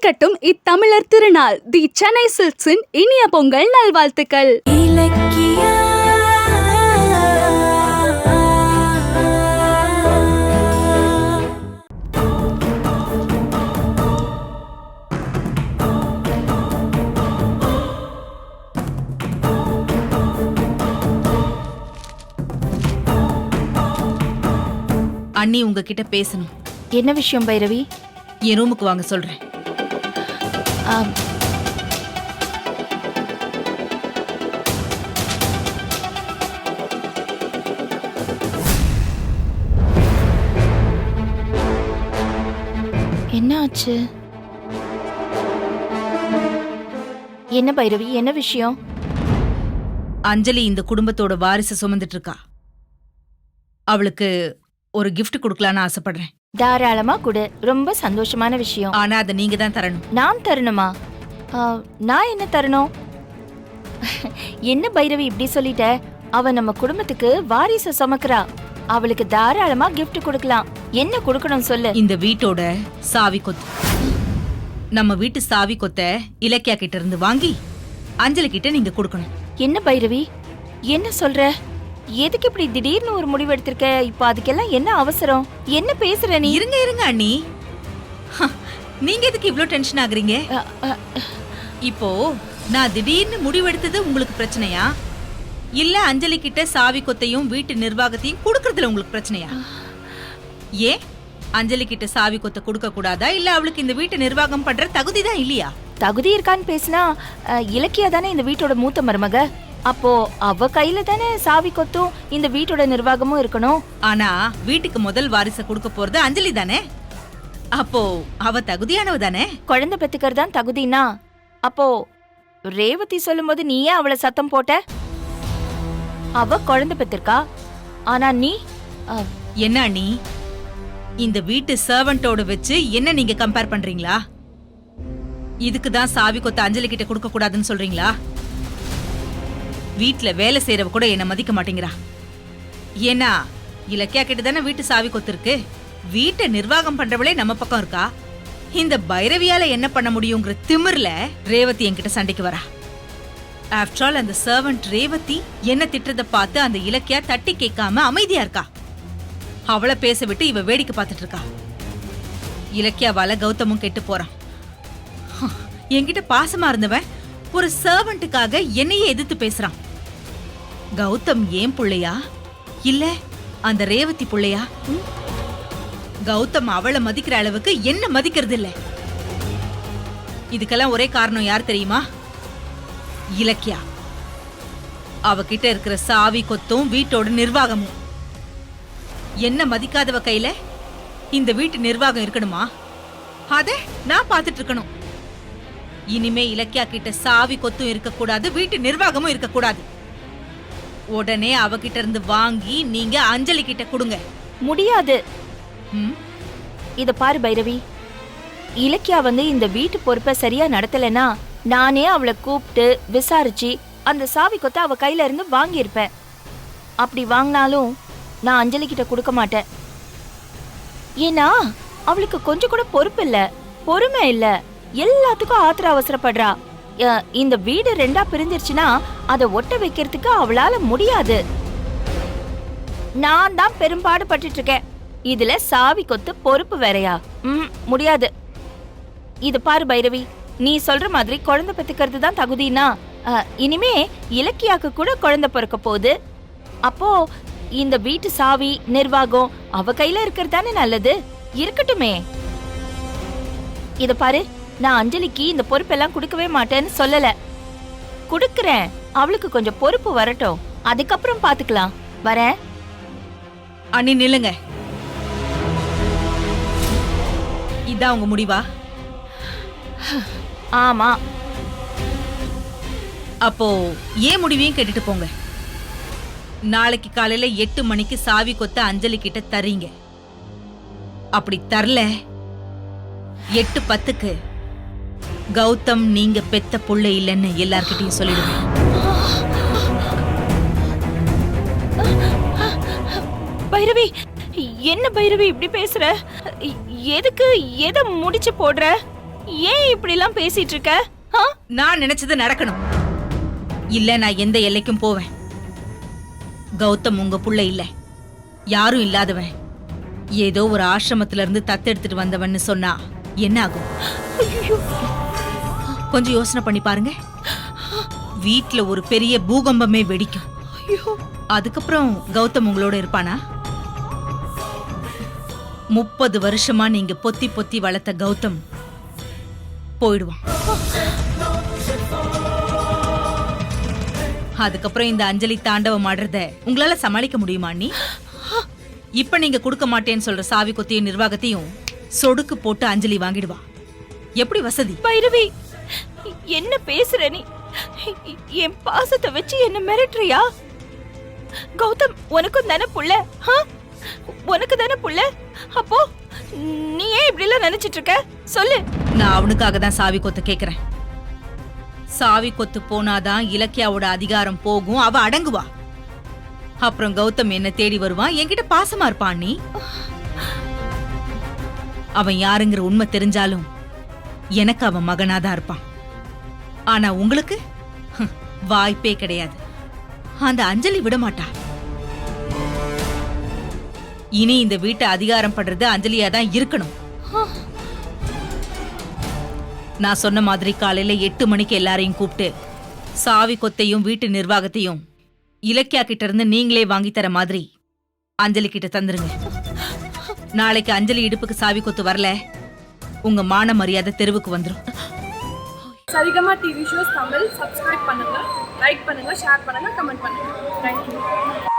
ஜொலிக்கட்டும் இத்தமிழர் திருநாள். தி சென்னை சில்க்ஸின் இனிய பொங்கல் நல்வாழ்த்துக்கள். அண்ணி உங்ககிட்ட பேசணும். என்ன விஷயம் பைரவி? என் ரூமுக்கு வாங்க சொல்றேன். என்ன ஆச்சு? என்ன பைரவி, என்ன விஷயம்? அஞ்சலி இந்த குடும்பத்தோட வாரிசு சுமந்துட்டு இருக்கா. அவளுக்கு ஒரு gift கொடுக்கலான்னு ஆசைப்படுறேன். தாராளமா கொடு, ரொம்ப சந்தோஷமான விஷயம். ஆனா அதை நீங்க தான் தரணும். நான் தரணுமா? நான் என்ன தரணும்? என்ன பைரவி இப்படி சொல்லிட்ட? அவ நம்ம குடும்பத்துக்கு வாரிசு சுமக்கிறா. அவளுக்கு தாராளமா gift கொடுக்கலாம். என்ன கொடுக்கணும் சொல்லு. இந்த வீட்டோட சாவி கொத்து. நம்ம வீட்டு சாவி கொத்த இலக்கியா கிட்ட இருந்து வாங்கி அஞ்சலி கிட்ட நீங்க கொடுக்கணும். என்ன பைரவி, என்ன சொல்ற? எதுக்கு இப்படி திடீர்னு ஒரு முடிவு எடுத்திருக்க? இப்ப அதுக்கெல்லாம் என்ன அவசரம்? என்ன பேசுற நீ? இருங்க இருங்க அண்ணி, நீங்க எதுக்கு இவ்ளோ டென்ஷன் ஆகுறீங்க? இப்போ நான் திடீர்னு முடிவெடுத்தது உங்களுக்கு பிரச்சனையா, இல்ல அஞ்சலி கிட்ட சாவி கொத்தையும் வீட்டு நிர்வாகத்தையும் கொடுக்கறதுல உங்களுக்கு பிரச்சனையா? ஏன் அஞ்சலி கிட்ட சாவி கொத்த கொடுக்க கூடாதா, இல்ல அவளுக்கு இந்த வீட்டு நிர்வாகம் பண்ற தகுதி தான் இல்லையா? தகுதி இருக்கான்னு பேசினா இலக்கியா தானே இந்த வீட்டோட மூத்த மருமக. அப்போ அவ கையில தானே சாவி கொத்தும் இந்த வீட்டோட நிர்வாகமும் இருக்கணும். ஆனா வீட்டுக்கு முதல் வாரிசை கொடுக்க போறது அஞ்சலி தானே. அப்போ அவ தகுதியானவ தானே. குழந்தை பெத்துக்கிறது தான் தகுதினா, அப்போ ரேவதி சொல்லும் போது நீ ஏன் அவளை சத்தம் போட்ட? அவ குழந்தை பெத்திருக்கா, ஆனா நீ என்ன அண்ணி, இந்த வீட்டு சர்வெண்டோட வச்சு என்ன நீங்க கம்பேர் பண்றீங்களா? இதுக்குதான் சாவி கொத்த அஞ்சலி கிட்ட கொடுக்க கூடாதுன்னு சொல்றீங்களா? வீட்டுல வேலை செய்யறவ கூட என்ன மதிக்க மாட்டேங்கிறா. ஏன்னா இலக்கியா கிட்ட தானே வீட்டு சாவி கொத்து இருக்கு. வீட்டை நிர்வாகம் பண்றவளே நம்ம பக்கம் இருக்கா. இந்த பைரவியால என்ன பண்ண முடியுங்கிற திமிர்ல ரேவதி என்கிட்ட சண்டைக்கு வரா. ஆஃப்டர் ஆல் அந்த சர்வெண்ட் ரேவதி என்ன திட்டுறத பார்த்து அந்த இலக்கியா தட்டி கேட்காம அமைதியா இருக்கா. அவளை பேச விட்டு இவ வேடிக்கை பார்த்துட்டு இருக்கா. இலக்கியாவால கௌதமும் கெட்டு போறான். என்கிட்ட பாசமா இருந்தவன் ஒரு சர்வெண்ட்டுக்காக என்னையே எதிர்த்து பேசுறான். கௌதம் ஏன் புள்ளையா, இல்ல அந்த ரேவதி புள்ளையா? கௌதம் அவளை மதிக்கிற அளவுக்கு என்ன மதிக்கிறது இல்ல. இதுக்கெல்லாம் ஒரே காரணம் யார் தெரியுமா? இலக்கியா. அவகிட்ட இருக்கிற சாவி கொத்தும் வீட்டோட நிர்வாகமும். என்ன மதிக்காதவ கையில இந்த வீட்டு நிர்வாகம் இருக்கணுமா? அத நான் பார்த்துட்டு இருக்கணும். இனிமே இலக்கியா கிட்ட சாவி கொத்தும் இருக்கக்கூடாது, வீட்டு நிர்வாகமும் இருக்கக்கூடாது. உடனே அவகிட்ட இருந்து வாங்கி நீங்க அஞ்சலி கிட்ட கொடுங்க. முடியாது. இத பாரு பைரவி, இலக்கியா இந்த வீட்டு பொறுப்பை சரியா நடத்தலைன்னா நானே அவளை கூப்பிட்டு விசாரிச்சு அந்த சாவி கொத்த அவ கையில இருந்து வாங்கியிருப்பேன். அப்படி வாங்கினாலும் நான் அஞ்சலி கிட்ட கொடுக்க மாட்டேன். ஏன்னா அவளுக்கு கொஞ்சம் கூட பொறுப்பு இல்ல, பொறுமை இல்ல, எல்லாத்துக்கும் ஆத்திர அவசரப்படுறா. இந்த வீடு ரெண்டா பிரிஞ்சிருச்சுன்னா அதை ஒட்ட வைக்கிறதுக்கு அவளால முடியாது. நான் தான் பெரும்பாடு பட்டுட்டு இருக்கேன். இதுல சாவி கொத்து பொறுப்பு வேறையா? முடியாது. இது பாரு பைரவி, நீ சொல்ற மாதிரி குழந்தை பெத்துக்கிறது தான் தகுதினா இனிமே இலக்கியாக்கு கூட குழந்தை பிறக்க போகுது. அப்போ இந்த வீட்டு சாவி நிர்வாகம் அவ கையில இருக்கிறது தானே நல்லது. இருக்கட்டுமே. இத பாரு, நான் அஞ்சலிக்கு இந்த பொறுப்பெல்லாம் கொடுக்கவே மாட்டேன்னு சொல்லல. கொடுக்கறேன், அவளுக்கு கொஞ்சம் பொறுப்பு வரட்டும், அதுக்கப்புறம் பாத்துக்கலாம். வரேன். அண்ணி நில்லுங்க. இதான் உங்க முடிவா? ஆமா. அப்போ ஏன் முடிவையும் கேட்டுட்டு போங்க. நாளைக்கு காலையில 8 மணிக்கு சாவி கொத்த அஞ்சலி கிட்ட தரீங்க. அப்படி தரல 8:10க்கு கௌதம் நீங்க பெத்த புள்ள இல்லைன்னு எல்லார்கிட்டையும் சொல்லிடுவேன். பைரவி, என்ன பைரவி இப்படி பேசுற? எதுக்கு எதை முடிச்சு போடுற? ஏன் இப்படி எல்லாம் பேசிட்டு இருக்க? ஆ? நான் நினைச்சது நடக்கணும். இல்ல நான் எந்த எல்லைக்கும் போவேன். கௌதம் உங்க புள்ள இல்ல, யாரும் இல்லாதவன், ஏதோ ஒரு ஆசிரமத்துல இருந்து தத்தெடுத்துட்டு வந்தவன்னு சொன்னா என்ன ஆகும்? ஐயோ, கொஞ்சம் யோசனை பண்ணி பாருங்க. வீட்ல ஒரு பெரிய பூகம்பமே வெடிக்கும். ஐயோ, அதுக்கப்புறம் கௌதம் உங்களோட இருப்பானா? 30 வருஷமா நீங்க பொத்தி பொத்தி வளர்த்த கௌதம் போயிடுவான். அதுக்கப்புறம் இந்த அஞ்சலி தாண்டவம் ஆடுறத உங்களால சமாளிக்க முடியுமா நீ? இப்ப நீங்க கொடுக்க மாட்டேன்னு சொல்ற சாவி கொத்தையும் நிர்வாகத்தையும் சொடுக்கு போட்டு அஞ்சலி வாங்கிடுவா. எப்படி வசதி? பைரவி, என்ன பேசுற நீ? என் பாசத்தை வச்சு என்ன மிரட்டுறியா? கௌதம் உனக்கும் தானே புள்ள? ஆ? உனக்கு தானே புள்ள? அப்போ நீ ஏன் இப்படி எல்லாம் நினைச்சிட்டு இருக்க? சொல்லு. நான் அவனுக்காக தான் சாவி கொத்து கேக்குறேன். சாவி கொத்து போனாதான் இலக்கியாவோட அதிகாரம் போகும், அவ அடங்குவா. அப்புறம் கௌதம் என்ன தேடி வருவான், என்கிட்ட பாசமா இருப்பான். நீ அவன் யாருங்கிற உண்மை தெரிஞ்சாலும் எனக்கு அவன் மகனாதான் இருப்பான். ஆனா உங்களுக்கு வாய்ப்பே கிடையாது. அந்த அஞ்சலி விட மாட்டா. இனி இந்த வீட்டை அதிகாரம் பண்றது அஞ்சலியா தான் இருக்கணும். நான் சொன்ன மாதிரி காலையில 8 மணிக்கு எல்லாரையும் கூப்பிட்டு சாவி கொத்தையும் வீட்டு நிர்வாகத்தையும் இலக்கியா கிட்ட இருந்து நீங்களே வாங்கி தர மாதிரி அஞ்சலி கிட்ட தந்துருங்க. நாளைக்கு அஞ்சலி இடுப்புக்கு சாவி கொத்து வரல, உங்க மான மரியாதை தெருவுக்கு வந்துரும். Saregama TV shows Tamil subscribe பண்ணுங்க, லைக் பண்ணுங்க, ஷேர் பண்ணுங்க, கமெண்ட் பண்ணுங்க. தேங்க்யூ.